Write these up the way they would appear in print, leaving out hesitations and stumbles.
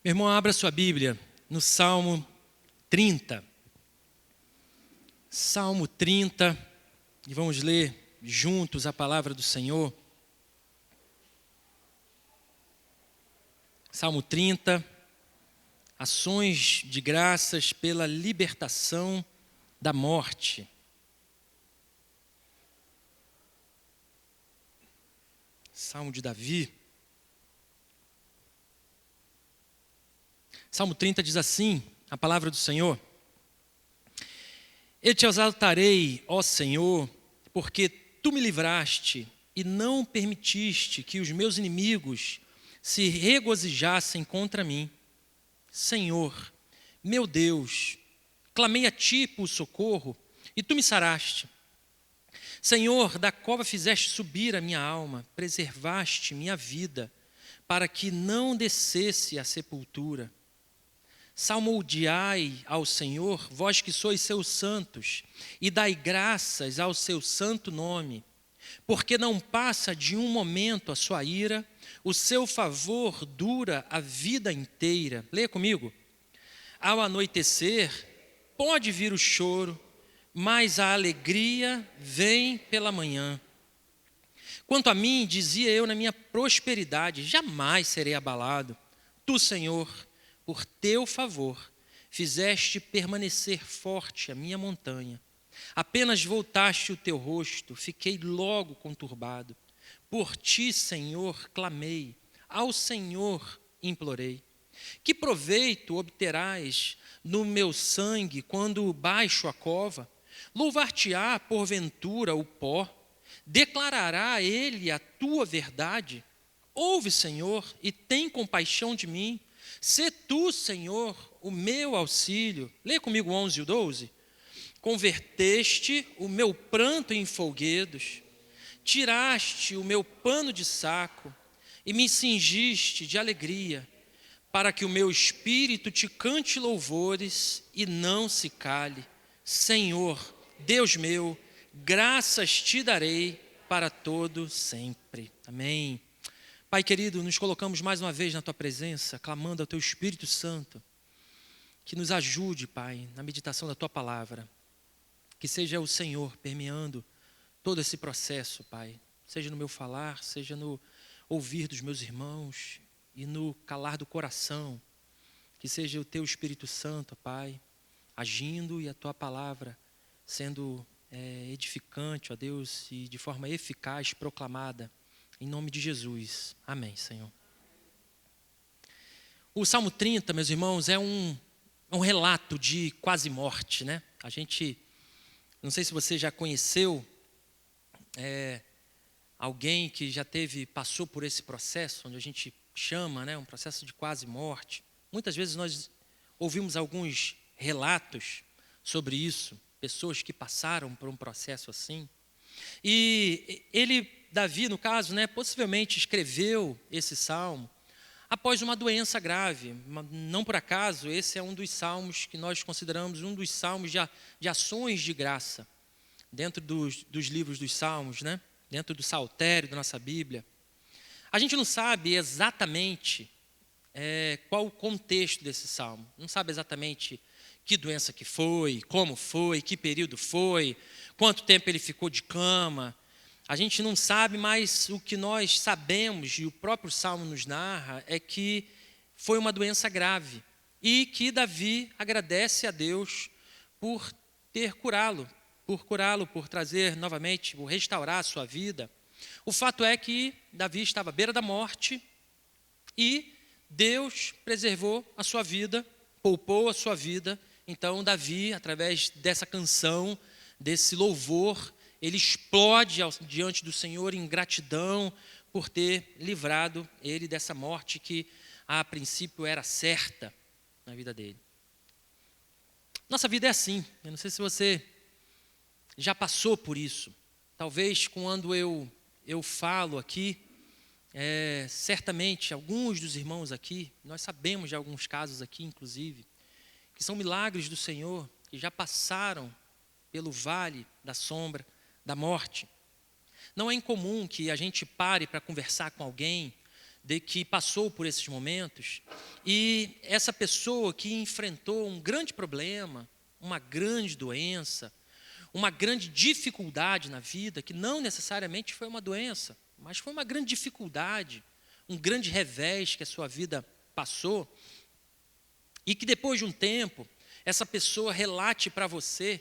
Meu irmão, abra sua Bíblia no Salmo 30. Salmo 30, e vamos ler juntos a palavra do Senhor. Salmo 30, ações de graças pela libertação da morte. Salmo de Davi. Salmo 30 diz assim, a palavra do Senhor: Eu te exaltarei, ó Senhor, porque tu me livraste e não permitiste que os meus inimigos se regozijassem contra mim. Senhor, meu Deus, clamei a ti por socorro e tu me saraste. Senhor, da cova fizeste subir a minha alma, preservaste minha vida, para que não descesse à sepultura. Salmodiai ao Senhor, vós que sois seus santos, e dai graças ao seu santo nome, porque não passa de um momento a sua ira, o seu favor dura a vida inteira. Leia comigo. Ao anoitecer, pode vir o choro, mas a alegria vem pela manhã. Quanto a mim, dizia eu na minha prosperidade, jamais serei abalado. Tu, Senhor, por teu favor, fizeste permanecer forte a minha montanha. Apenas voltaste o teu rosto, fiquei logo conturbado. Por ti, Senhor, clamei, ao Senhor implorei. Que proveito obterás no meu sangue quando baixo a cova? Louvar-te-á, porventura, o pó? Declarará ele a tua verdade? Ouve, Senhor, e tem compaixão de mim. Sê tu, Senhor, o meu auxílio. Lê comigo 11 e o 12. Converteste o meu pranto em folguedos, tiraste o meu pano de saco e me cingiste de alegria, para que o meu espírito te cante louvores e não se cale. Senhor, Deus meu, graças te darei para todo sempre. Amém. Pai querido, nos colocamos mais uma vez na Tua presença, clamando ao Teu Espírito Santo, que nos ajude, Pai, na meditação da Tua palavra. Que seja o Senhor permeando todo esse processo, Pai. Seja no meu falar, seja no ouvir dos meus irmãos e no calar do coração. Que seja o Teu Espírito Santo, Pai, agindo e a Tua palavra sendo edificante, ó Deus, e de forma eficaz proclamada. Em nome de Jesus. Amém, Senhor. O Salmo 30, meus irmãos, é um relato de quase morte, né? A gente, não sei se você já conheceu alguém que já passou por esse processo, onde a gente chama, né, um processo de quase morte. Muitas vezes nós ouvimos alguns relatos sobre isso, pessoas que passaram por um processo assim. E Davi, no caso, né, possivelmente escreveu esse salmo após uma doença grave. Não por acaso, esse é um dos salmos que nós consideramos um dos salmos de ações de graça, dentro dos livros dos salmos, né, dentro do saltério da nossa Bíblia. A gente não sabe exatamente qual o contexto desse salmo, não sabe exatamente que doença que foi, que período foi, quanto tempo ele ficou de cama. A gente não sabe, mas o que nós sabemos, e o próprio Salmo nos narra, é que foi uma doença grave e que Davi agradece a Deus por ter curá-lo, por trazer novamente, por restaurar a sua vida. O fato é que Davi estava à beira da morte e Deus preservou a sua vida, poupou a sua vida. Então Davi, através dessa canção, desse louvor, ele explode diante do Senhor em gratidão por ter livrado ele dessa morte que a princípio era certa na vida dele. Nossa vida é assim. Eu não sei se você já passou por isso. Talvez quando eu falo aqui, certamente alguns dos irmãos aqui, nós sabemos de alguns casos aqui, inclusive, que são milagres do Senhor, que já passaram pelo vale da sombra da morte. Não é incomum que a gente pare para conversar com alguém de que passou por esses momentos, e essa pessoa que enfrentou um grande problema, uma grande doença, uma grande dificuldade na vida, que não necessariamente foi uma doença, mas foi uma grande dificuldade, um grande revés que a sua vida passou, e que depois de um tempo, essa pessoa relate para você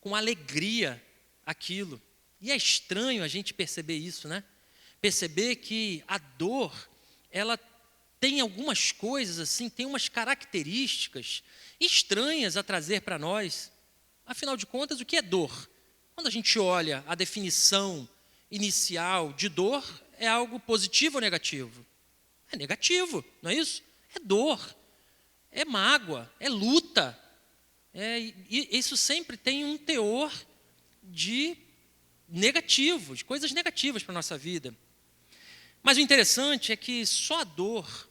com alegria aquilo. E é estranho a gente perceber isso, né? Perceber que a dor, ela tem algumas coisas assim, tem umas características estranhas a trazer para nós. Afinal de contas, o que é dor? Quando a gente olha a definição inicial de dor, é algo positivo ou negativo? É negativo, não é isso? É dor, é mágoa, é luta. E isso sempre tem um teor de negativo, de coisas negativas para a nossa vida. Mas o interessante é que só a dor,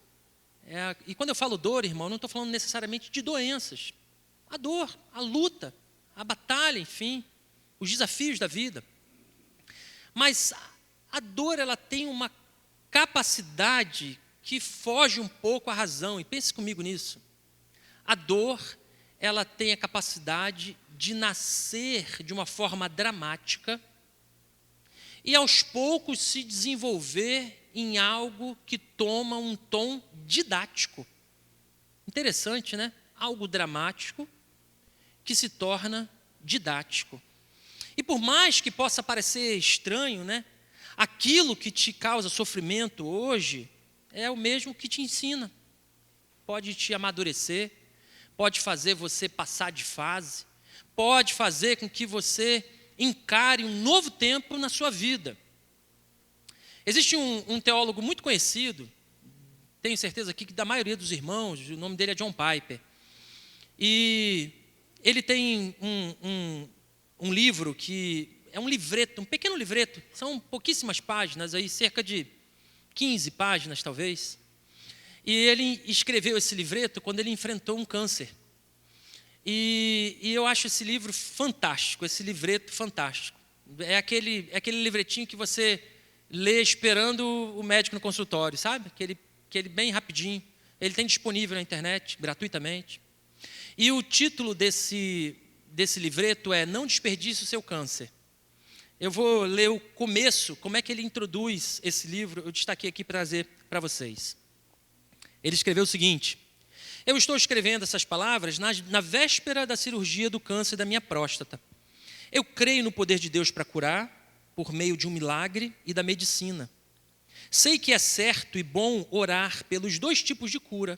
e quando eu falo dor, irmão, eu não estou falando necessariamente de doenças. A dor, a luta, a batalha, enfim, os desafios da vida. Mas a dor, ela tem uma capacidade que foge um pouco à razão, e pense comigo nisso. A dor, ela tem a capacidade de nascer de uma forma dramática e aos poucos se desenvolver em algo que toma um tom didático. Interessante, né? Algo dramático que se torna didático. E por mais que possa parecer estranho, né? Aquilo que te causa sofrimento hoje é o mesmo que te ensina. Pode te amadurecer, pode fazer você passar de fase, pode fazer com que você encare um novo tempo na sua vida. Existe um teólogo muito conhecido, tenho certeza aqui que da maioria dos irmãos, o nome dele é John Piper. E ele tem um livro que é um livreto, um pequeno livreto, são pouquíssimas páginas, aí, cerca de 15 páginas talvez. E ele escreveu esse livreto quando ele enfrentou um câncer. E eu acho esse livro fantástico, esse livreto fantástico. É aquele livretinho que você lê esperando o médico no consultório, sabe? Aquele bem rapidinho. Ele tem disponível na internet, gratuitamente. E o título desse livreto é Não Desperdice o Seu Câncer. Eu vou ler o começo, como é que ele introduz esse livro, eu destaquei aqui para trazer para vocês. Ele escreveu o seguinte: eu estou escrevendo essas palavras na véspera da cirurgia do câncer da minha próstata. Eu creio no poder de Deus para curar, por meio de um milagre e da medicina. Sei que é certo e bom orar pelos dois tipos de cura.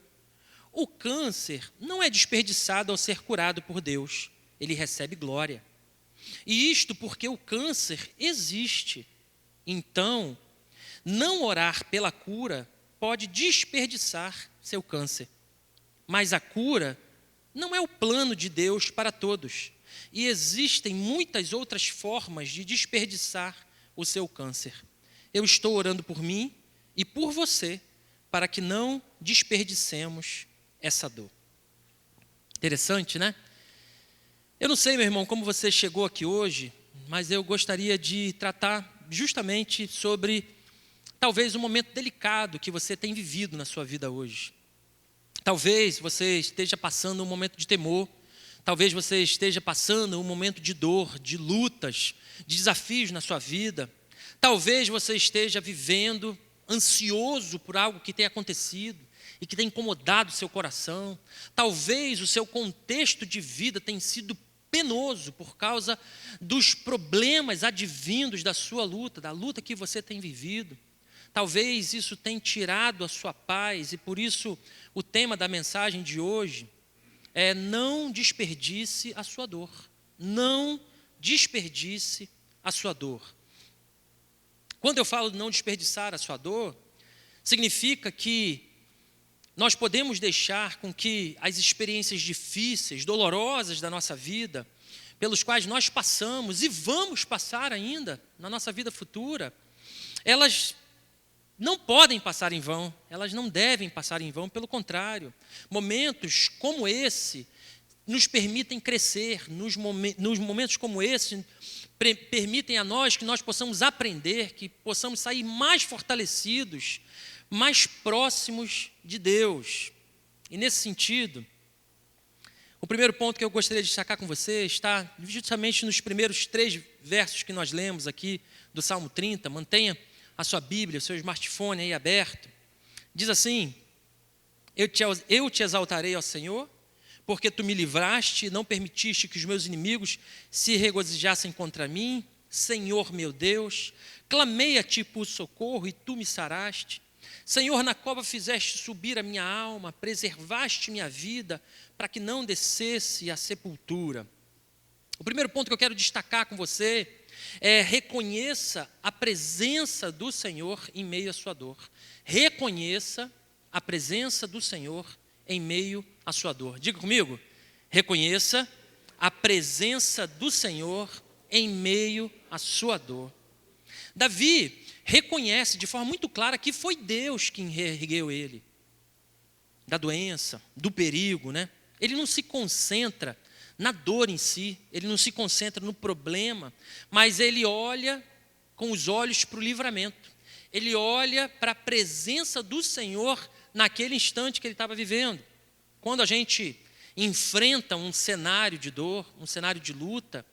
O câncer não é desperdiçado ao ser curado por Deus, ele recebe glória. E isto porque o câncer existe. Então, não orar pela cura pode desperdiçar seu câncer. Mas a cura não é o plano de Deus para todos. E existem muitas outras formas de desperdiçar o seu câncer. Eu estou orando por mim e por você, para que não desperdicemos essa dor. Interessante, né? Eu não sei, meu irmão, como você chegou aqui hoje, mas eu gostaria de tratar justamente sobre talvez um momento delicado que você tem vivido na sua vida hoje. Talvez você esteja passando um momento de temor, talvez você esteja passando um momento de dor, de lutas, de desafios na sua vida. Talvez você esteja vivendo ansioso por algo que tem acontecido e que tem incomodado o seu coração. Talvez o seu contexto de vida tenha sido penoso por causa dos problemas advindos da sua luta, da luta que você tem vivido. Talvez isso tenha tirado a sua paz e por isso o tema da mensagem de hoje é não desperdice a sua dor. Não desperdice a sua dor. Quando eu falo de não desperdiçar a sua dor, significa que nós podemos deixar com que as experiências difíceis, dolorosas da nossa vida, pelos quais nós passamos e vamos passar ainda na nossa vida futura, elas não podem passar em vão, elas não devem passar em vão, pelo contrário. Momentos como esse nos permitem crescer, nos momentos como esse permitem a nós que nós possamos aprender, que possamos sair mais fortalecidos mais próximos de Deus. E nesse sentido, o primeiro ponto que eu gostaria de destacar com você está justamente nos primeiros 3 versos que nós lemos aqui do Salmo 30. Mantenha a sua Bíblia, o seu smartphone aí aberto. Diz assim: eu te exaltarei, ó Senhor, porque tu me livraste e não permitiste que os meus inimigos se regozijassem contra mim. Senhor meu Deus, clamei a ti por socorro e tu me saraste. Senhor, na cova fizeste subir a minha alma, preservaste minha vida, para que não descesse à sepultura. O primeiro ponto que eu quero destacar com você é: reconheça a presença do Senhor em meio à sua dor. Reconheça a presença do Senhor em meio à sua dor. Diga comigo: reconheça a presença do Senhor em meio à sua dor. Davi reconhece de forma muito clara que foi Deus quem reergueu ele da doença, do perigo, né? Ele não se concentra na dor em si, ele não se concentra no problema, mas ele olha com os olhos para o livramento. Ele olha para a presença do Senhor naquele instante que ele estava vivendo. Quando a gente enfrenta um cenário de dor, um cenário de luta,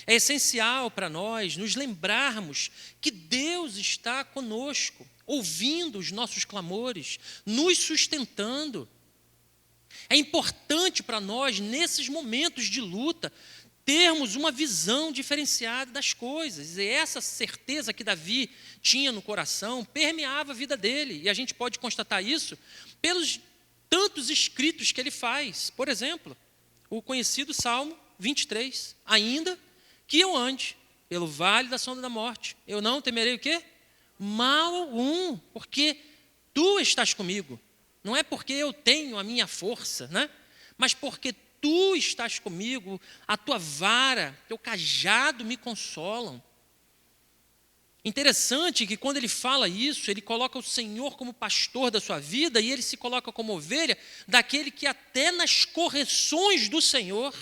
é essencial para nós nos lembrarmos que Deus está conosco, ouvindo os nossos clamores, nos sustentando. É importante para nós, nesses momentos de luta, termos uma visão diferenciada das coisas. E essa certeza que Davi tinha no coração permeava a vida dele. E a gente pode constatar isso pelos tantos escritos que ele faz. Por exemplo, o conhecido Salmo 23. Ainda que eu ande pelo vale da sombra da morte, eu não temerei o quê? Mal algum, porque tu estás comigo. Não é porque eu tenho a minha força, né? Mas porque tu estás comigo, a tua vara, teu cajado me consolam. Interessante que quando ele fala isso, ele coloca o Senhor como pastor da sua vida e ele se coloca como ovelha daquele que até nas correções do Senhor,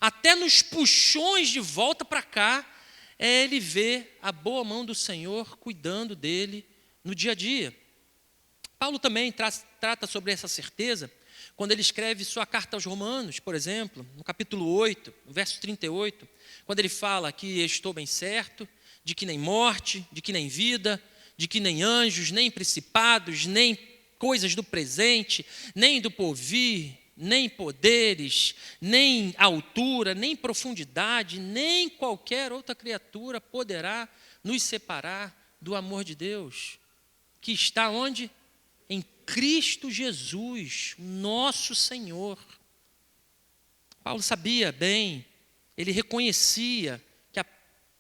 até nos puxões de volta para cá, ele vê a boa mão do Senhor cuidando dele no dia a dia. Paulo também trata sobre essa certeza quando ele escreve sua carta aos Romanos, por exemplo, no capítulo 8, no verso 38, quando ele fala que estou bem certo, de que nem morte, de que nem vida, de que nem anjos, nem principados, nem coisas do presente, nem do porvir, nem poderes, nem altura, nem profundidade, nem qualquer outra criatura poderá nos separar do amor de Deus, que está onde? Em Cristo Jesus, nosso Senhor. Paulo sabia bem, ele reconhecia que a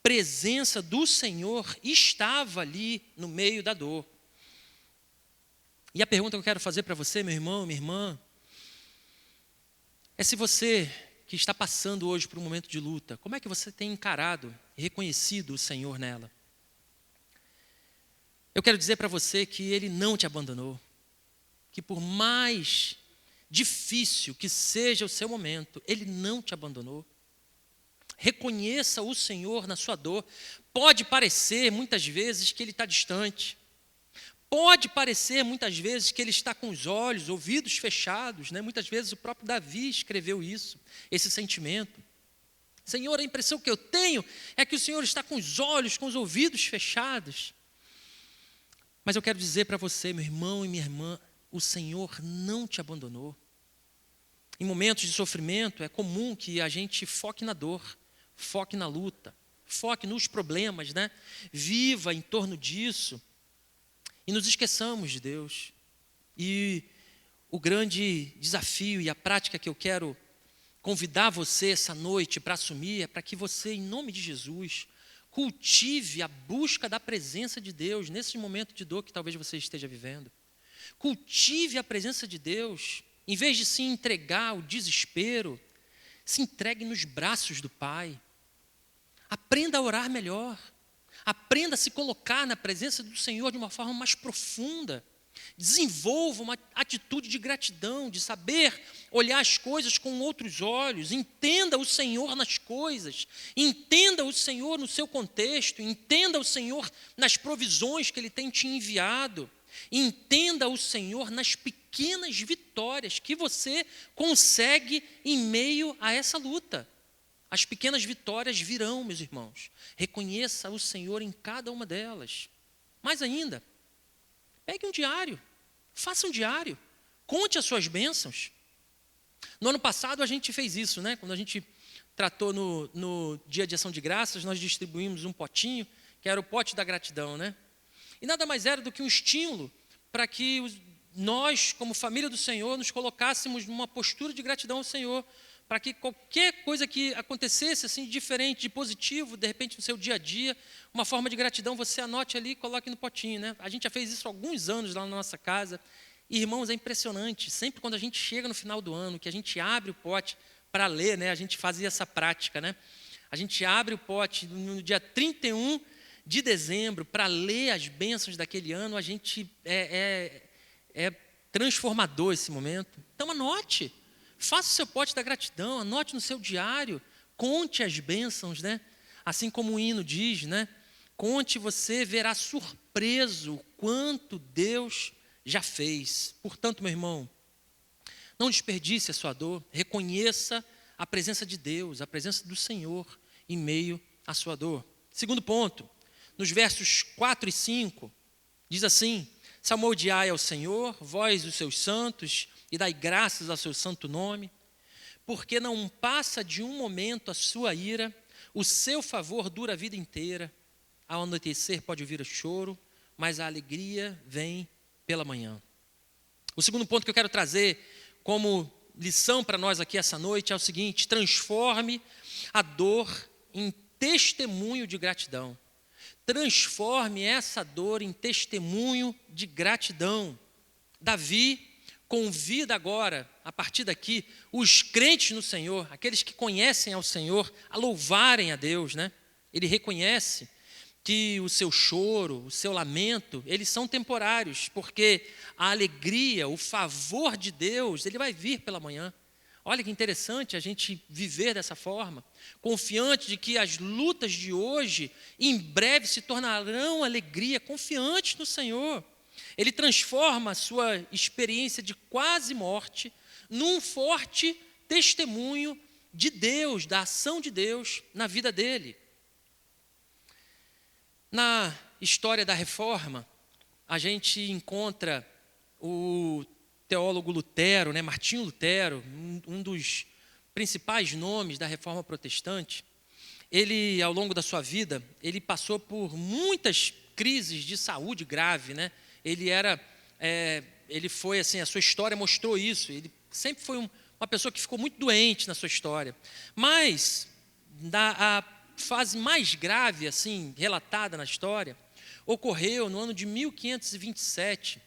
presença do Senhor estava ali no meio da dor. E a pergunta que eu quero fazer para você, meu irmão, minha irmã, é se você que está passando hoje por um momento de luta, como é que você tem encarado e reconhecido o Senhor nela? Eu quero dizer para você que Ele não te abandonou, que por mais difícil que seja o seu momento, Ele não te abandonou. Reconheça o Senhor na sua dor. Pode parecer muitas vezes que Ele está distante. Pode parecer muitas vezes que Ele está com os olhos, ouvidos fechados, né? Muitas vezes o próprio Davi escreveu isso, esse sentimento. Senhor, a impressão que eu tenho é que o Senhor está com os olhos, com os ouvidos fechados. Mas eu quero dizer para você, meu irmão e minha irmã, o Senhor não te abandonou. Em momentos de sofrimento é comum que a gente foque na dor, foque na luta, foque nos problemas, né? Viva em torno disso. E nos esqueçamos de Deus. E o grande desafio e a prática que eu quero convidar você essa noite para assumir é para que você, em nome de Jesus, cultive a busca da presença de Deus nesse momento de dor que talvez você esteja vivendo. Cultive a presença de Deus. Em vez de se entregar ao desespero, se entregue nos braços do Pai. Aprenda a orar melhor. Aprenda a se colocar na presença do Senhor de uma forma mais profunda. Desenvolva uma atitude de gratidão, de saber olhar as coisas com outros olhos. Entenda o Senhor nas coisas. Entenda o Senhor no seu contexto. Entenda o Senhor nas provisões que Ele tem te enviado. Entenda o Senhor nas pequenas vitórias que você consegue em meio a essa luta. As pequenas vitórias virão, meus irmãos. Reconheça o Senhor em cada uma delas. Mais ainda, pegue um diário, faça um diário, conte as suas bênçãos. No ano passado a gente fez isso, né? Quando a gente tratou no dia de ação de graças, nós distribuímos um potinho, que era o pote da gratidão, né? E nada mais era do que um estímulo para que nós, como família do Senhor, nos colocássemos numa postura de gratidão ao Senhor, para que qualquer coisa que acontecesse assim diferente, de positivo, de repente no seu dia a dia, uma forma de gratidão, você anote ali e coloque no potinho, né? A gente já fez isso há alguns anos lá na nossa casa. E, irmãos, é impressionante, sempre quando a gente chega no final do ano, que a gente abre o pote para ler, né? A gente fazia essa prática, né? A gente abre o pote no dia 31 de dezembro para ler as bênçãos daquele ano. A gente é transformador esse momento. Então anote, faça o seu pote da gratidão, anote no seu diário, conte as bênçãos, né? Assim como o hino diz, né? Conte, você verá surpreso o quanto Deus já fez. Portanto, meu irmão, não desperdice a sua dor, reconheça a presença de Deus, a presença do Senhor em meio à sua dor. Segundo ponto, nos versos 4 e 5, diz assim: salmodiai ao Senhor, vós os seus santos, e dai graças ao seu santo nome, porque não passa de um momento a sua ira, o seu favor dura a vida inteira. Ao anoitecer pode ouvir o choro, mas a alegria vem pela manhã. O segundo ponto que eu quero trazer como lição para nós aqui essa noite é o seguinte: transforme a dor em testemunho de gratidão. Transforme essa dor em testemunho de gratidão. Davi convida agora, a partir daqui, os crentes no Senhor, aqueles que conhecem ao Senhor, a louvarem a Deus, né? Ele reconhece que o seu choro, o seu lamento, eles são temporários, porque a alegria, o favor de Deus, ele vai vir pela manhã. Olha que interessante a gente viver dessa forma, confiante de que as lutas de hoje, em breve, se tornarão alegria, confiante no Senhor. Ele transforma a sua experiência de quase morte num forte testemunho de Deus, da ação de Deus na vida dele. Na história da Reforma, a gente encontra o teólogo Lutero, né, Martinho Lutero, um dos principais nomes da Reforma Protestante. Ele, ao longo da sua vida, ele passou por muitas crises de saúde grave, né? Ele foi assim, a sua história mostrou isso. Ele sempre foi uma pessoa que ficou muito doente na sua história. Mas a fase mais grave, assim, relatada na história, ocorreu no ano de 1527,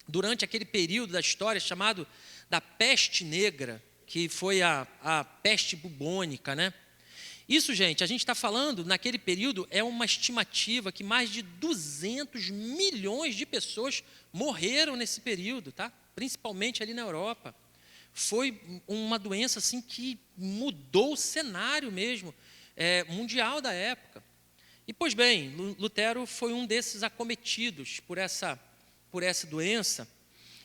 durante aquele período da história chamado da peste negra, que foi a peste bubônica, né? Isso, gente, a gente está falando, naquele período, é uma estimativa que mais de 200 milhões de pessoas morreram nesse período, tá? Principalmente ali na Europa. Foi uma doença assim, que mudou o cenário mesmo, mundial da época. E, pois bem, Lutero foi um desses acometidos por essa doença,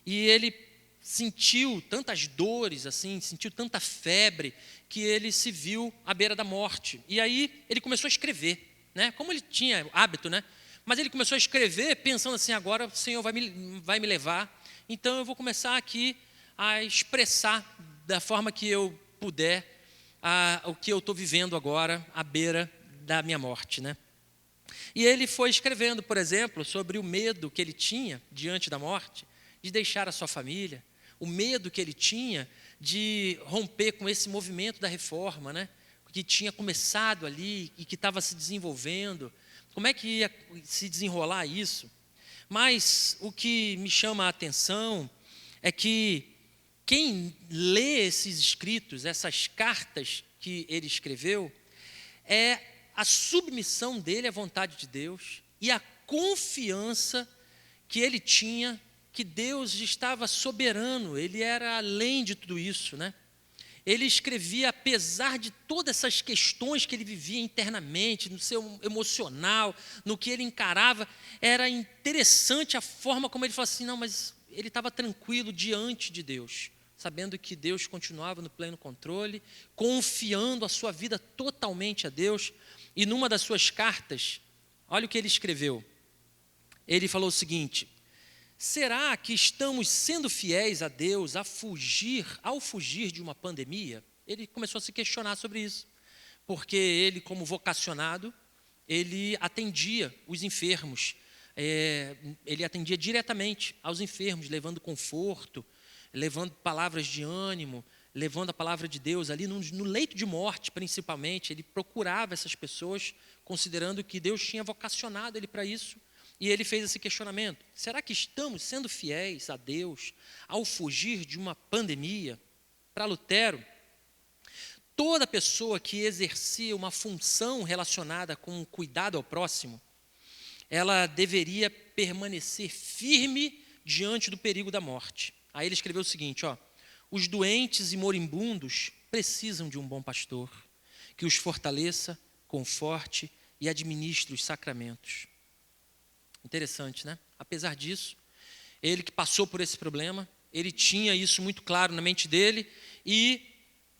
e ele sentiu tantas dores, assim, sentiu tanta febre, que ele se viu à beira da morte. E aí ele começou a escrever, né? Como ele tinha hábito, né? Mas ele começou a escrever pensando assim: agora o Senhor vai me levar, então eu vou começar aqui a expressar da forma que eu puder o que eu estou vivendo agora à beira da minha morte, né? E ele foi escrevendo, por exemplo, sobre o medo que ele tinha diante da morte, de deixar a sua família, o medo que ele tinha de romper com esse movimento da reforma, né? Que tinha começado ali e que estava se desenvolvendo. Como é que ia se desenrolar isso? Mas o que me chama a atenção é que quem lê esses escritos, essas cartas que ele escreveu, é a submissão dele à vontade de Deus e a confiança que ele tinha que Deus estava soberano, ele era além de tudo isso, né? ele escrevia, apesar de todas essas questões que ele vivia internamente, no seu emocional, no que ele encarava, era interessante a forma como ele falou assim, não, mas ele estava tranquilo diante de Deus, sabendo que Deus continuava no pleno controle, confiando a sua vida totalmente a Deus. E numa das suas cartas, olha o que ele escreveu. Ele falou o seguinte: será que estamos sendo fiéis a Deus ao fugir de uma pandemia? Ele começou a se questionar sobre isso, porque ele, como vocacionado, ele atendia os enfermos, ele atendia diretamente aos enfermos, levando conforto, levando palavras de ânimo, levando a palavra de Deus ali no leito de morte, principalmente. Ele procurava essas pessoas, considerando que Deus tinha vocacionado ele para isso. E ele fez esse questionamento: será que estamos sendo fiéis a Deus ao fugir de uma pandemia? Para Lutero, toda pessoa que exercia uma função relacionada com o cuidado ao próximo, ela deveria permanecer firme diante do perigo da morte. Aí ele escreveu o seguinte, os doentes e moribundos precisam de um bom pastor, que os fortaleça, conforte e administre os sacramentos. Interessante, né? Apesar disso, ele que passou por esse problema, ele tinha isso muito claro na mente dele, e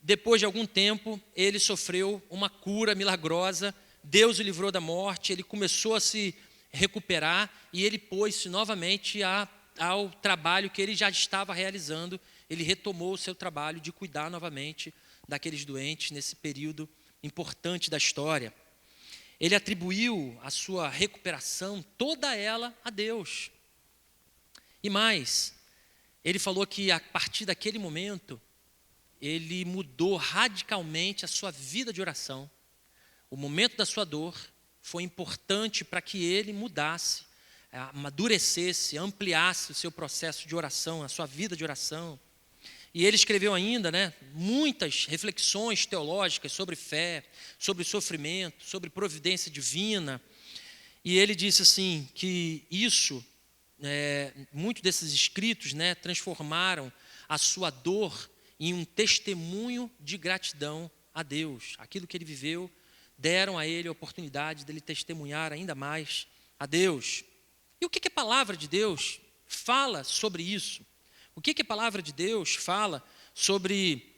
depois de algum tempo, ele sofreu uma cura milagrosa, Deus o livrou da morte, ele começou a se recuperar, e ele pôs-se novamente ao trabalho que ele já estava realizando. Ele retomou o seu trabalho de cuidar novamente daqueles doentes nesse período importante da história. Ele atribuiu a sua recuperação, toda ela, a Deus. E mais, ele falou que a partir daquele momento, ele mudou radicalmente a sua vida de oração. O momento da sua dor foi importante para que ele mudasse, amadurecesse, ampliasse o seu processo de oração, a sua vida de oração. E ele escreveu ainda, muitas reflexões teológicas sobre fé, sobre sofrimento, sobre providência divina. E ele disse assim, que isso, muitos desses escritos, transformaram a sua dor em um testemunho de gratidão a Deus. Aquilo que ele viveu, deram a ele a oportunidade dele testemunhar ainda mais a Deus. E o que a palavra de Deus fala sobre isso? O que a palavra de Deus fala sobre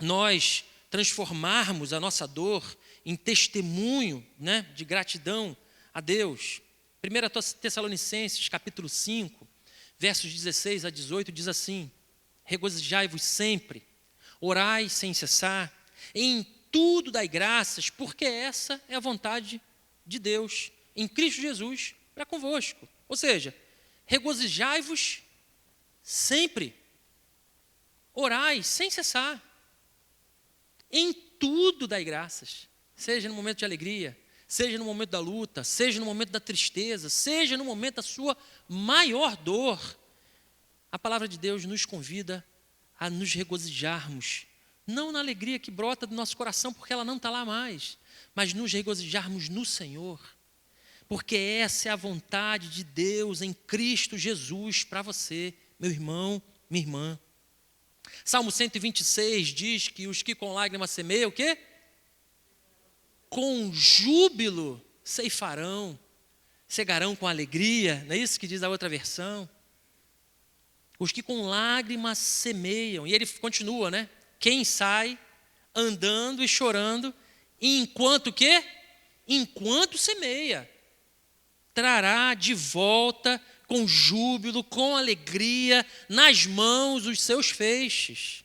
nós transformarmos a nossa dor em testemunho, de gratidão a Deus? 1 Tessalonicenses, capítulo 5, versos 16 a 18, diz assim: regozijai-vos sempre, orai sem cessar, em tudo dai graças, porque essa é a vontade de Deus, em Cristo Jesus, para convosco. Ou seja, regozijai-vos sempre, orai sem cessar, em tudo dai graças, seja no momento de alegria, seja no momento da luta, seja no momento da tristeza, seja no momento da sua maior dor. A palavra de Deus nos convida a nos regozijarmos, não na alegria que brota do nosso coração, porque ela não está lá mais, mas nos regozijarmos no Senhor, porque essa é a vontade de Deus em Cristo Jesus para você, meu irmão, minha irmã. Salmo 126 diz que os que com lágrimas semeiam, o quê? Com júbilo ceifarão, cegarão com alegria. Não é isso que diz a outra versão? Os que com lágrimas semeiam. E ele continua, Quem sai andando e chorando, enquanto quê? Enquanto semeia, trará de volta com júbilo, com alegria, nas mãos os seus feixes.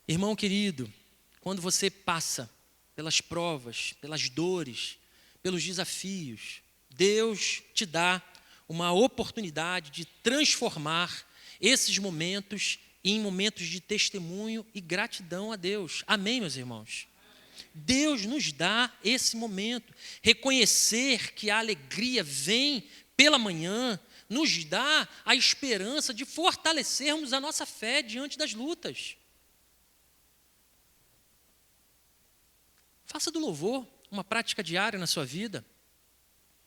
Irmão querido, quando você passa pelas provas, pelas dores, pelos desafios, Deus te dá uma oportunidade de transformar esses momentos em momentos de testemunho e gratidão a Deus. Amém, meus irmãos? Deus nos dá esse momento. Reconhecer que a alegria vem pela manhã nos dá a esperança de fortalecermos a nossa fé diante das lutas. Faça do louvor uma prática diária na sua vida.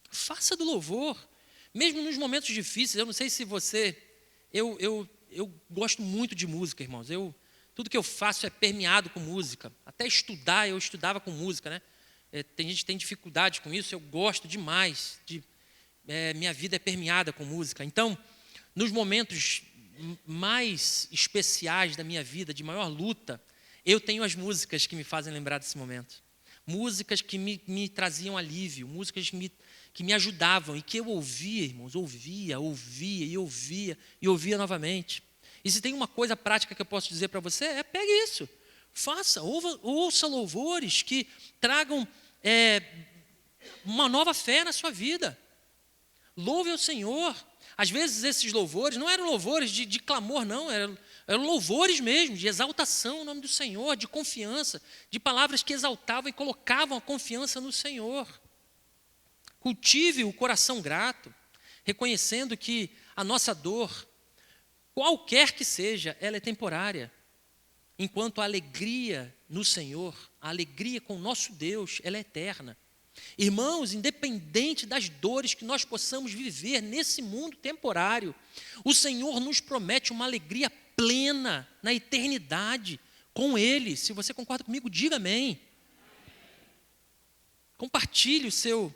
Faça do louvor, mesmo nos momentos difíceis. Eu não sei se você... Eu eu gosto muito de música, irmãos. Tudo que eu faço é permeado com música. Até estudar, eu estudava com música, né? Tem gente que tem dificuldade com isso, eu gosto demais. Minha vida é permeada com música. Então, nos momentos mais especiais da minha vida, de maior luta, eu tenho as músicas que me fazem lembrar desse momento. Músicas que me traziam alívio, músicas que me ajudavam e que eu ouvia, irmãos, ouvia e ouvia novamente. E se tem uma coisa prática que eu posso dizer para você, pegue isso, faça, ouça louvores que tragam uma nova fé na sua vida. Louve ao Senhor. Às vezes esses louvores não eram louvores de clamor, não, eram louvores mesmo, de exaltação ao nome do Senhor, de confiança, de palavras que exaltavam e colocavam a confiança no Senhor. Cultive o coração grato, reconhecendo que a nossa dor, qualquer que seja, ela é temporária, enquanto a alegria no Senhor, a alegria com o nosso Deus, ela é eterna. Irmãos, independente das dores que nós possamos viver nesse mundo temporário, o Senhor nos promete uma alegria plena na eternidade com Ele. Se você concorda comigo, diga amém. Compartilhe o seu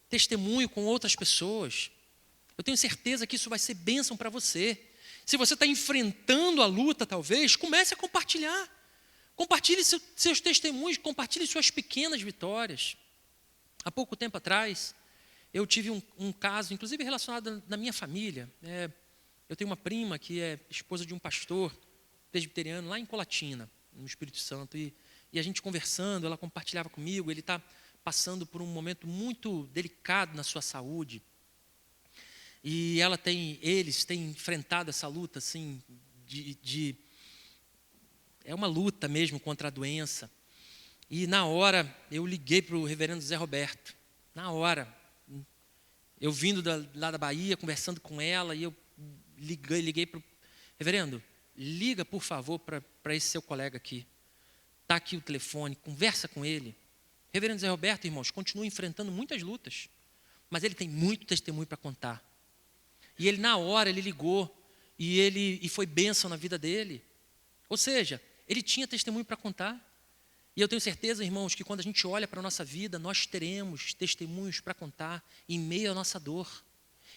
testemunho com outras pessoas. Eu tenho certeza que isso vai ser bênção para você. Se você está enfrentando a luta, talvez, comece a compartilhar. Compartilhe seus testemunhos, compartilhe suas pequenas vitórias. Há pouco tempo atrás, eu tive um caso, inclusive relacionado na minha família. Eu tenho uma prima que é esposa de um pastor presbiteriano lá em Colatina, no Espírito Santo. E a gente conversando, ela compartilhava comigo, ele está passando por um momento muito delicado na sua saúde. E eles têm enfrentado essa luta, assim, é uma luta mesmo contra a doença. E na hora, eu liguei para o reverendo Zé Roberto. Na hora, eu vindo lá da Bahia, conversando com ela, e eu liguei para o reverendo, liga, por favor, para esse seu colega aqui. Está aqui o telefone, conversa com ele. Reverendo Zé Roberto, irmãos, continua enfrentando muitas lutas, mas ele tem muito testemunho para contar. E ele, na hora, ele ligou, e foi bênção na vida dele. Ou seja, ele tinha testemunho para contar. E eu tenho certeza, irmãos, que quando a gente olha para a nossa vida, nós teremos testemunhos para contar em meio à nossa dor.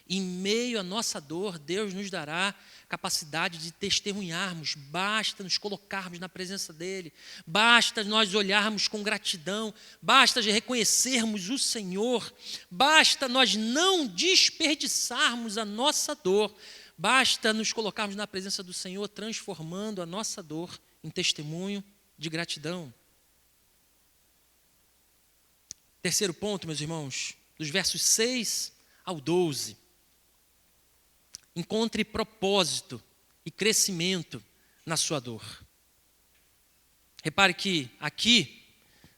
Em meio à nossa dor, Deus nos dará capacidade de testemunharmos. Basta nos colocarmos na presença dEle. Basta nós olharmos com gratidão. Basta reconhecermos o Senhor. Basta nós não desperdiçarmos a nossa dor. Basta nos colocarmos na presença do Senhor, transformando a nossa dor em testemunho de gratidão. Terceiro ponto, meus irmãos, dos versos 6 ao 12. Encontre propósito e crescimento na sua dor. Repare que aqui,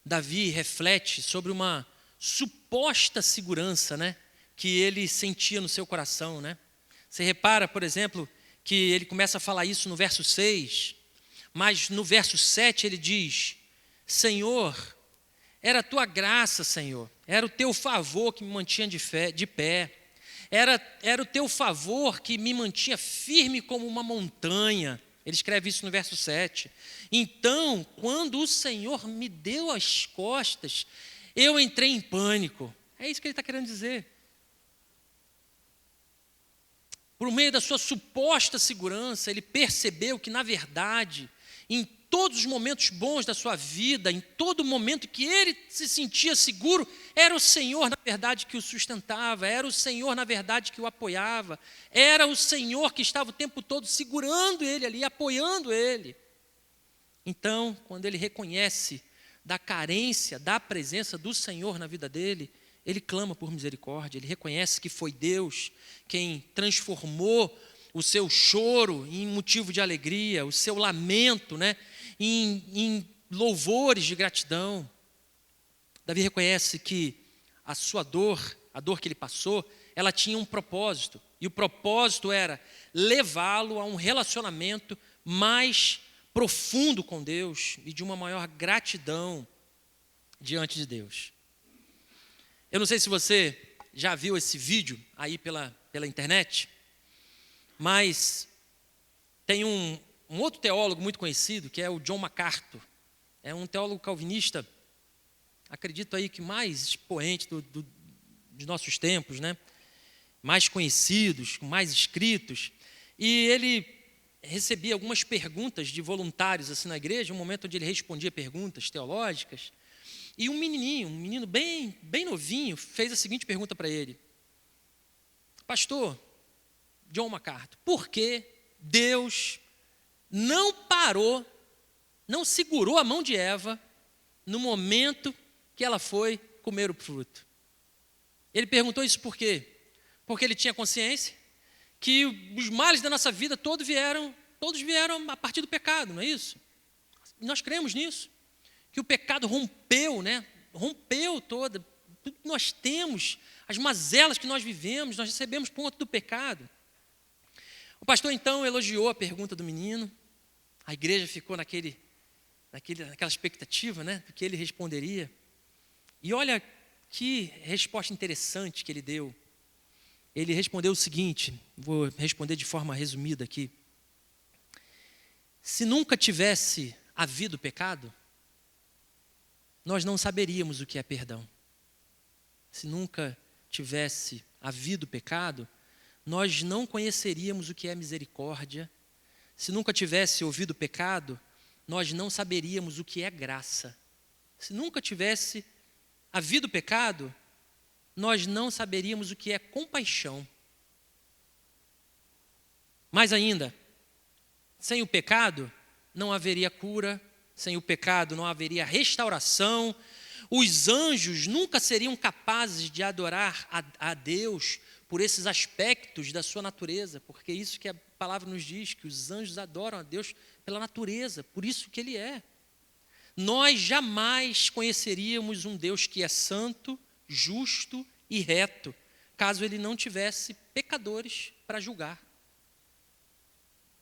Davi reflete sobre uma suposta segurança, né, que ele sentia no seu coração, né? Você repara, por exemplo, que ele começa a falar isso no verso 6, mas no verso 7 ele diz: Senhor, era a tua graça, Senhor, era o teu favor que me mantinha de pé, era o teu favor que me mantinha firme como uma montanha. Ele escreve isso no verso 7. Então, quando o Senhor me deu as costas, eu entrei em pânico. É isso que ele está querendo dizer. Por meio da sua suposta segurança, ele percebeu que, na verdade, em todos os momentos bons da sua vida, em todo momento que ele se sentia seguro, era o Senhor, na verdade, que o sustentava, era o Senhor, na verdade, que o apoiava, era o Senhor que estava o tempo todo segurando ele ali, apoiando ele. Então, quando ele reconhece da carência, da presença do Senhor na vida dele, ele clama por misericórdia, ele reconhece que foi Deus quem transformou o seu choro em motivo de alegria, o seu lamento, né, em louvores de gratidão. Davi reconhece que a sua dor, a dor que ele passou, ela tinha um propósito. E o propósito era levá-lo a um relacionamento mais profundo com Deus e de uma maior gratidão diante de Deus. Eu não sei se você já viu esse vídeo aí pela internet, mas Tem um outro teólogo muito conhecido, que é o John MacArthur. É um teólogo calvinista, acredito aí que mais expoente de nossos tempos, né? Mais conhecidos, com mais escritos. E ele recebia algumas perguntas de voluntários assim na igreja, um momento onde ele respondia perguntas teológicas. E um menino bem novinho, fez a seguinte pergunta para ele: Pastor John MacArthur, por que Deus não parou, não segurou a mão de Eva no momento que ela foi comer o fruto? Ele perguntou isso por quê? Porque ele tinha consciência que os males da nossa vida todos vieram a partir do pecado, não é isso? Nós cremos nisso, que o pecado rompeu, né? Rompeu tudo que nós temos, as mazelas que nós vivemos, nós recebemos por conta do pecado. O pastor então elogiou a pergunta do menino, a igreja ficou naquela expectativa, né, do que ele responderia. E olha que resposta interessante que ele deu. Ele respondeu o seguinte, vou responder de forma resumida aqui. Se nunca tivesse havido pecado, nós não saberíamos o que é perdão. Se nunca tivesse havido pecado, nós não conheceríamos o que é misericórdia. Se nunca tivesse ouvido pecado, nós não saberíamos o que é graça. Se nunca tivesse havido pecado, nós não saberíamos o que é compaixão. Mais ainda, sem o pecado não haveria cura, sem o pecado não haveria restauração. Os anjos nunca seriam capazes de adorar a Deus por esses aspectos da sua natureza, porque isso que a palavra nos diz, que os anjos adoram a Deus pela natureza, por isso que Ele é. Nós jamais conheceríamos um Deus que é santo, justo e reto, caso Ele não tivesse pecadores para julgar.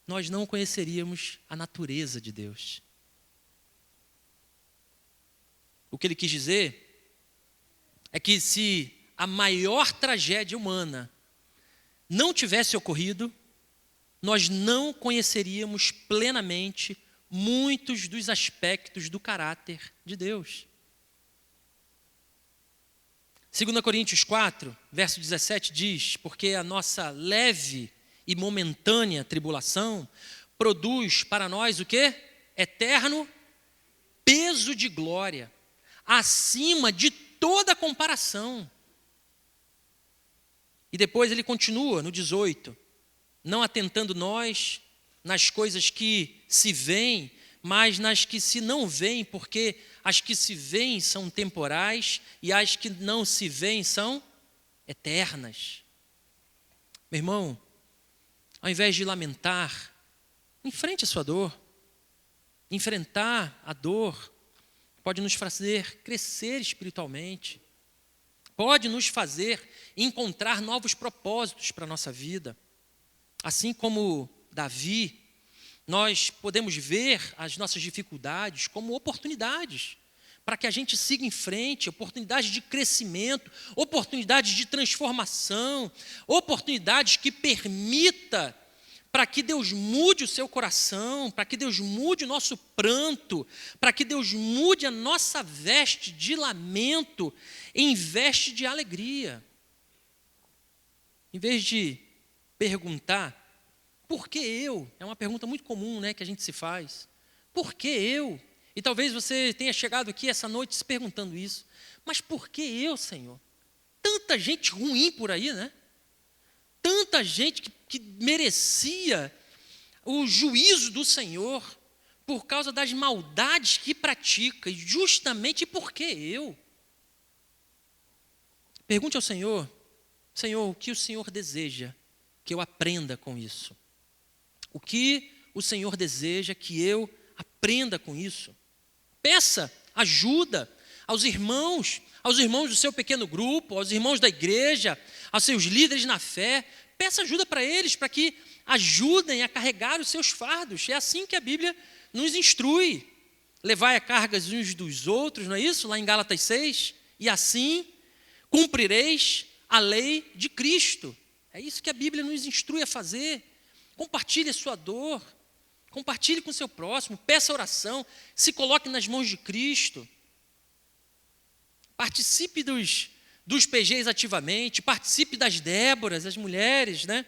Nós não conheceríamos a natureza de Deus. O que ele quis dizer é que se a maior tragédia humana não tivesse ocorrido, nós não conheceríamos plenamente muitos dos aspectos do caráter de Deus. 2 Coríntios 4, verso 17 diz: porque a nossa leve e momentânea tribulação produz para nós o quê? Eterno peso de glória, acima de toda comparação. E depois ele continua no 18: não atentando nós nas coisas que se veem, mas nas que se não veem, porque as que se veem são temporais e as que não se veem são eternas. Meu irmão, ao invés de lamentar, enfrente a sua dor. Enfrentar a dor pode nos fazer crescer espiritualmente, pode nos fazer encontrar novos propósitos para a nossa vida. Assim como Davi, nós podemos ver as nossas dificuldades como oportunidades para que a gente siga em frente, oportunidades de crescimento, oportunidades de transformação, oportunidades que permita para que Deus mude o seu coração, para que Deus mude o nosso pranto, para que Deus mude a nossa veste de lamento em veste de alegria. Em vez de perguntar, por que eu? É uma pergunta muito comum, né, que a gente se faz. Por que eu? E talvez você tenha chegado aqui essa noite se perguntando isso. Mas por que eu, Senhor? Tanta gente ruim por aí, né? Tanta gente que merecia o juízo do Senhor por causa das maldades que pratica. E justamente por que eu? Pergunte ao Senhor: Senhor, o que o Senhor deseja que eu aprenda com isso? O que o Senhor deseja que eu aprenda com isso? Peça ajuda aos irmãos do seu pequeno grupo, aos irmãos da igreja, aos seus líderes na fé. Peça ajuda para eles, para que ajudem a carregar os seus fardos. É assim que a Bíblia nos instrui. Levai a cargas uns dos outros, não é isso? Lá em Gálatas 6. E assim cumprireis a lei de Cristo. É isso que a Bíblia nos instrui a fazer. Compartilhe a sua dor. Compartilhe com o seu próximo, peça oração, se coloque nas mãos de Cristo. Participe dos PGs ativamente, participe das Déboras, as mulheres, né?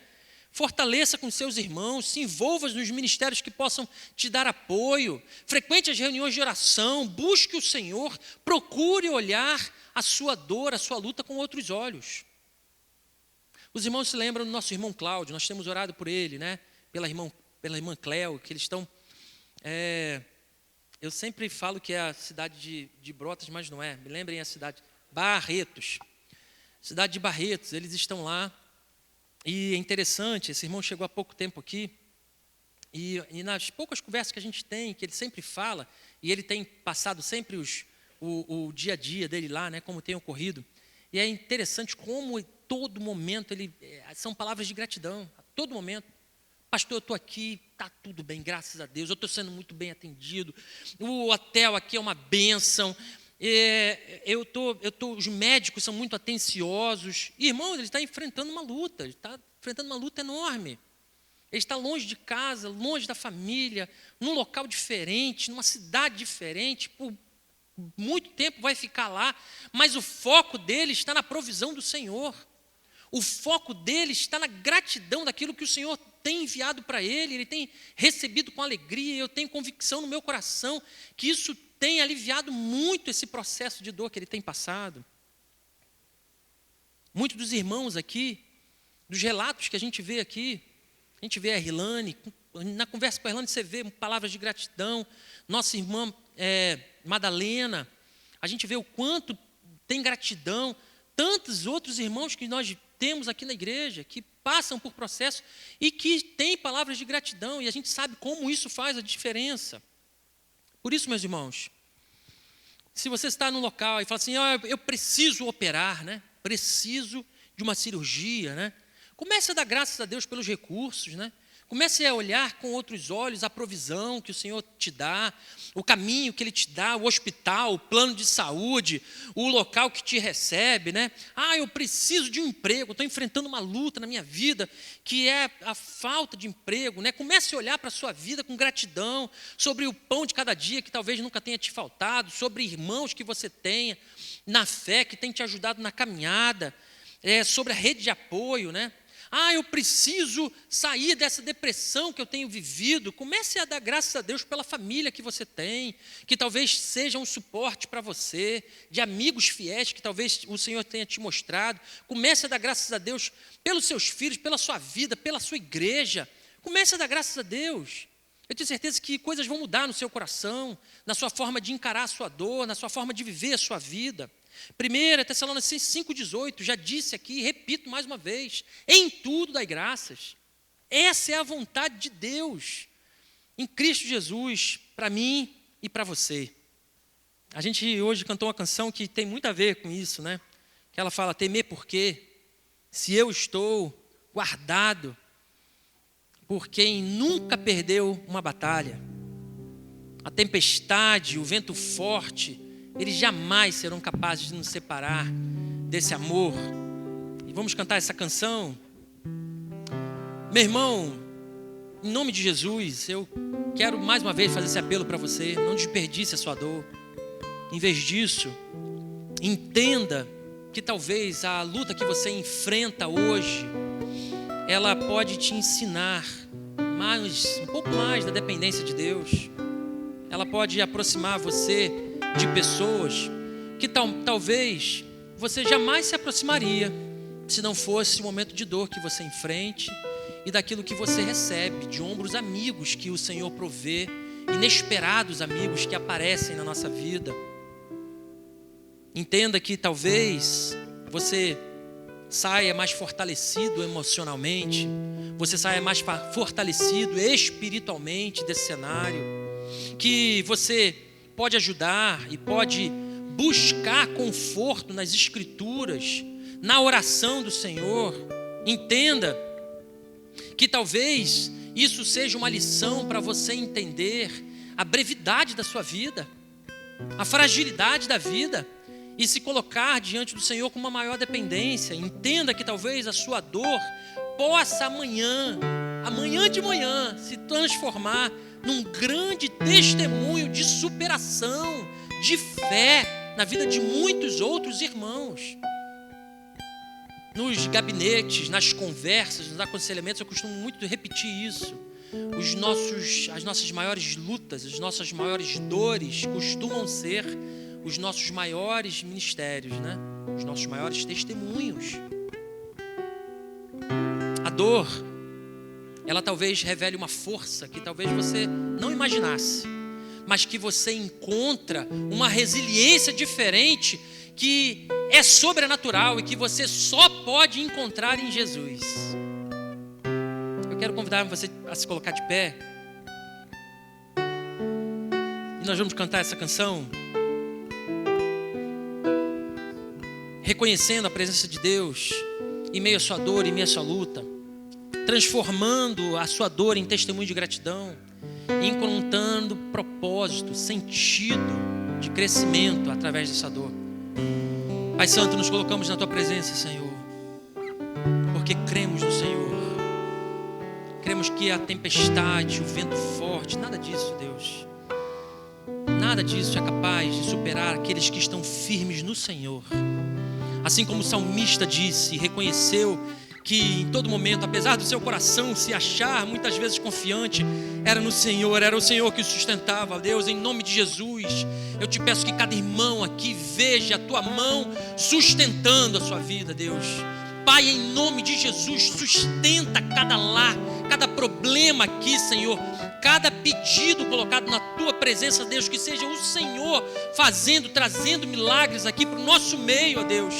Fortaleça com seus irmãos, se envolva nos ministérios que possam te dar apoio, frequente as reuniões de oração, busque o Senhor, procure olhar a sua dor, a sua luta com outros olhos. Os irmãos se lembram do nosso irmão Cláudio, nós temos orado por ele, né? Pela irmã Cléo, que eles estão... eu sempre falo que é a cidade de Brotas, mas não é, me lembrem a cidade, Barretos. Cidade de Barretos, eles estão lá. E é interessante, esse irmão chegou há pouco tempo aqui, e nas poucas conversas que a gente tem, que ele sempre fala, e ele tem passado sempre o dia a dia dele lá, né, como tem ocorrido, e é interessante como em todo momento são palavras de gratidão, a todo momento. Pastor, eu estou aqui, está tudo bem, graças a Deus, eu estou sendo muito bem atendido, o hotel aqui é uma bênção, os médicos são muito atenciosos. Irmão, ele está enfrentando uma luta, enorme. Ele está longe de casa, longe da família, num local diferente, numa cidade diferente, por muito tempo vai ficar lá, mas o foco dele está na provisão do Senhor. O foco dele está na gratidão daquilo que o Senhor tem enviado para ele tem recebido com alegria, eu tenho convicção no meu coração que isso tem aliviado muito esse processo de dor que ele tem passado. Muitos dos irmãos aqui, dos relatos que a gente vê aqui, a gente vê a Irlane, na conversa com a Irlane você vê palavras de gratidão, nossa irmã Madalena, a gente vê o quanto tem gratidão, tantos outros irmãos que nós temos aqui na igreja, que passam por processo e que têm palavras de gratidão, e a gente sabe como isso faz a diferença. Por isso, meus irmãos, se você está num local e fala assim, eu preciso operar, né? Preciso de uma cirurgia, né? Comece a dar graças a Deus pelos recursos, né? Comece a olhar com outros olhos a provisão que o Senhor te dá, o caminho que Ele te dá, o hospital, o plano de saúde, o local que te recebe, né? Eu preciso de um emprego, estou enfrentando uma luta na minha vida, que é a falta de emprego, né? Comece a olhar para a sua vida com gratidão, sobre o pão de cada dia que talvez nunca tenha te faltado, sobre irmãos que você tenha na fé, que tem te ajudado na caminhada, sobre a rede de apoio, né? Eu preciso sair dessa depressão que eu tenho vivido. Comece a dar graças a Deus pela família que você tem, que talvez seja um suporte para você, de amigos fiéis que talvez o Senhor tenha te mostrado. Comece a dar graças a Deus pelos seus filhos, pela sua vida, pela sua igreja. Comece a dar graças a Deus. Eu tenho certeza que coisas vão mudar no seu coração, na sua forma de encarar a sua dor, na sua forma de viver a sua vida. 1 Tessalonicenses 5,18, já disse aqui e repito mais uma vez, em tudo dai graças. Essa é a vontade de Deus, em Cristo Jesus, para mim e para você. A gente hoje cantou uma canção que tem muito a ver com isso, né? Que ela fala, temer por quê? Se eu estou guardado por quem nunca perdeu uma batalha. A tempestade, o vento forte, eles jamais serão capazes de nos separar desse amor. E vamos cantar essa canção. Meu irmão, em nome de Jesus, eu quero mais uma vez fazer esse apelo para você. Não desperdice a sua dor. Em vez disso, entenda que talvez a luta que você enfrenta hoje, ela pode te ensinar um pouco mais da dependência de Deus. Ela pode aproximar você de pessoas que talvez você jamais se aproximaria se não fosse o momento de dor que você enfrente e daquilo que você recebe, de ombros amigos que o Senhor provê, inesperados amigos que aparecem na nossa vida. Entenda que talvez você saia mais fortalecido emocionalmente, você saia mais fortalecido espiritualmente desse cenário, que você pode ajudar e pode buscar conforto nas Escrituras, na oração do Senhor. Entenda que talvez isso seja uma lição para você entender a brevidade da sua vida, a fragilidade da vida, e se colocar diante do Senhor com uma maior dependência. Entenda que talvez a sua dor possa amanhã de manhã, se transformar num grande testemunho de superação, de fé na vida de muitos outros irmãos. Nos gabinetes, nas conversas, nos aconselhamentos, eu costumo muito repetir isso. As nossas maiores lutas, as nossas maiores dores costumam ser os nossos maiores ministérios, né? Os nossos maiores testemunhos. A dor, ela talvez revele uma força que talvez você não imaginasse, mas que você encontra uma resiliência diferente que é sobrenatural e que você só pode encontrar em Jesus. Eu quero convidar você a se colocar de pé. E nós vamos cantar essa canção reconhecendo a presença de Deus em meio à sua dor, em meio à sua luta, transformando a sua dor em testemunho de gratidão, encontrando propósito, sentido de crescimento através dessa dor. Pai Santo, nos colocamos na Tua presença, Senhor, porque cremos no Senhor. Cremos que a tempestade, o vento forte, nada disso, Deus, nada disso é capaz de superar aqueles que estão firmes no Senhor. Assim como o salmista disse e reconheceu que em todo momento, apesar do seu coração se achar muitas vezes confiante, era no Senhor, era o Senhor que o sustentava. Deus, em nome de Jesus, eu te peço que cada irmão aqui veja a Tua mão sustentando a sua vida, Deus. Pai, em nome de Jesus, sustenta cada lar, cada problema aqui, Senhor, cada pedido colocado na Tua presença, Deus, que seja o Senhor trazendo milagres aqui para o nosso meio, ó Deus.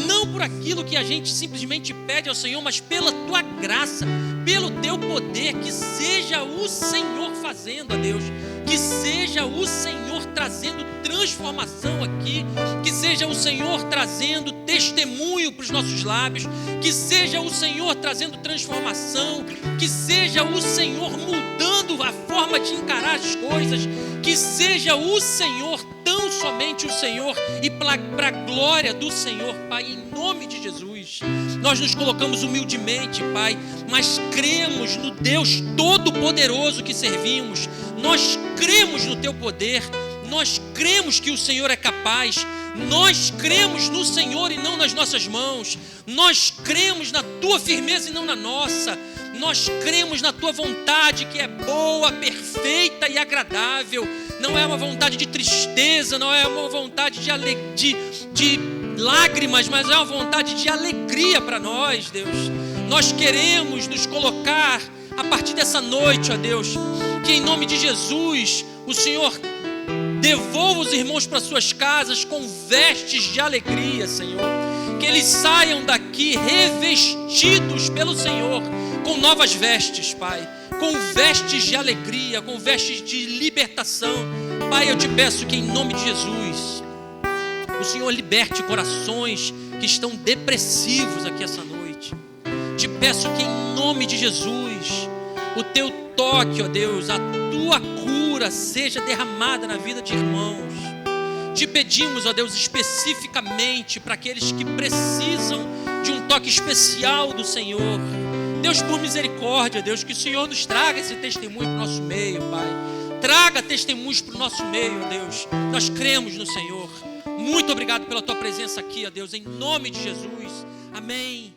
Não por aquilo que a gente simplesmente pede ao Senhor, mas pela Tua graça, pelo Teu poder, que seja o Senhor fazendo, ó Deus, que seja o Senhor trazendo transformação aqui, que seja o Senhor trazendo testemunho para os nossos lábios, que seja o Senhor trazendo transformação, que seja o Senhor mudando a forma de encarar as coisas, que seja o Senhor, tão somente o Senhor, e para a glória do Senhor, Pai, em nome de Jesus. Nós nos colocamos humildemente, Pai, mas cremos no Deus Todo-Poderoso que servimos. Nós cremos no Teu poder, nós cremos que o Senhor é capaz, nós cremos no Senhor e não nas nossas mãos, nós cremos na Tua firmeza e não na nossa, nós cremos na Tua vontade que é boa, perfeita e agradável. Não é uma vontade de tristeza, não é uma vontade de lágrimas, mas é uma vontade de alegria para nós, Deus. Nós queremos nos colocar a partir dessa noite, ó Deus, que em nome de Jesus o Senhor devolva os irmãos para suas casas com vestes de alegria, Senhor. Que eles saiam daqui revestidos pelo Senhor com novas vestes, Pai, com vestes de alegria, com vestes de libertação. Pai, eu te peço que em nome de Jesus o Senhor liberte corações que estão depressivos aqui essa noite. Te peço que em nome de Jesus o Teu toque, ó Deus, a Tua cura seja derramada na vida de irmãos. Te pedimos, ó Deus, especificamente para aqueles que precisam de um toque especial do Senhor. Deus, por misericórdia, Deus, que o Senhor nos traga esse testemunho para o nosso meio, Pai. Traga testemunhos para o nosso meio, ó Deus. Nós cremos no Senhor. Muito obrigado pela Tua presença aqui, ó Deus, em nome de Jesus. Amém.